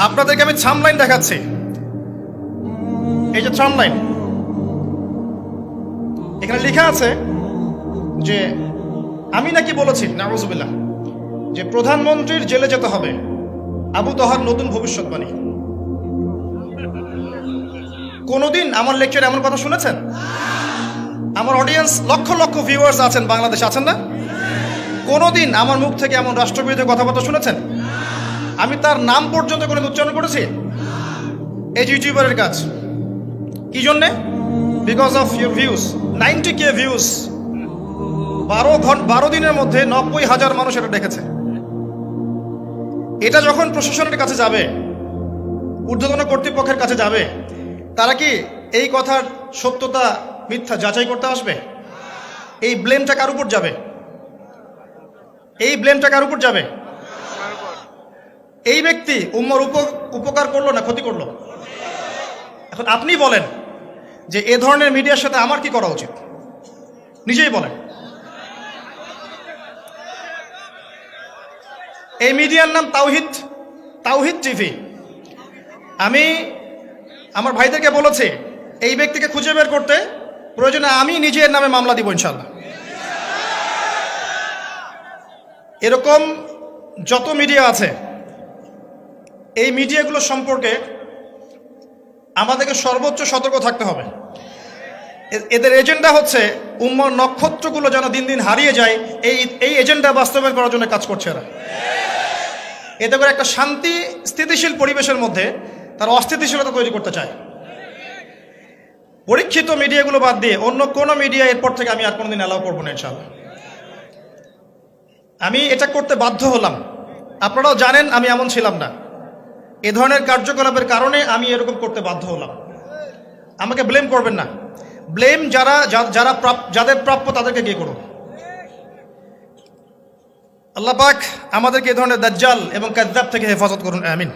আপনাদেরকে আমি থাম্বলাইন দেখাচ্ছি। এই যে থাম্বলাইন, এখানে লেখা আছে যে আমি নাকি বলেছি নাউজুবিল্লাহ যে প্রধানমন্ত্রীর জেলে যেতে হবে, আবু তহার নতুন ভবিষ্যৎবাণী। কোনোদিন আমার লেকচারে এমন কথা শুনেছেন? আমার অডিয়েন্স লক্ষ লক্ষ ভিউয়ার্স আছেন, বাংলাদেশে আছেন না? কোনোদিন আমার মুখ থেকে এমন রাষ্ট্রবিরোধী কথাবার্তা শুনেছেন? আমি তার নাম পর্যন্ত কোনো উচ্চারণ করেছি? এই ইউটিউবারের কাজ কি জন্যে? Because of your views. 90K views, 12 দিনের মধ্যে 90,000 মানুষ এটা দেখেছে। এটা যখন প্রশাসনের কাছে যাবে, ঊর্ধ্বতন কর্তৃপক্ষের কাছে যাবে, তারা কি এই কথার সত্যতা মিথ্যা যাচাই করতে আসবে? এই ব্লেমটা কার উপর যাবে? এই ব্লেমটা কার উপর যাবে? এই ব্যক্তি উম্মার উপকার করলো না ক্ষতি করলো? এখন আপনি বলেন যে এ ধরনের মিডিয়ার সাথে আমার কি করা উচিত? নিজেই বলেন। এই মিডিয়ার নাম তাওহিদ টিভি। আমি আমার ভাইদেরকে বলেছি এই ব্যক্তিকে খুঁজে বের করতে, প্রয়োজনে আমি নিজের নামে মামলা দিব ইনশাল্লাহ। এরকম যত মিডিয়া আছে, এই মিডিয়াগুলো সম্পর্কে আমাদেরকে সর্বোচ্চ সতর্ক থাকতে হবে। এদের এজেন্ডা হচ্ছে উম্মার নক্ষত্রগুলো যেন দিন দিন হারিয়ে যায়, এই এজেন্ডা বাস্তবায়ন করার জন্য কাজ করছে এরা। এতে করে একটা শান্তি স্থিতিশীল পরিবেশের মধ্যে তারা অস্থিতিশীলতা তৈরি করতে চায়। পরীক্ষিত মিডিয়াগুলো বাদ দিয়ে অন্য কোনো মিডিয়া এরপর থেকে আমি আর কোনোদিন অ্যালাউ করবো না ইনশাআল্লাহ। আমি এটা করতে বাধ্য হলাম, আপনারাও জানেন আমি এমন ছিলাম না। এ ধরনের কার্যকলাপের কারণে আমি এরকম করতে বাধ্য হলাম। আমাকে ব্লেম করবেন না। ব্লেম যাদের প্রাপ্য তাদেরকে গিয়ে করুন। আল্লাহ পাক আমাদেরকে এ ধরনের দাজ্জাল এবং কাযযাব থেকে হেফাজত করুন, আমিন।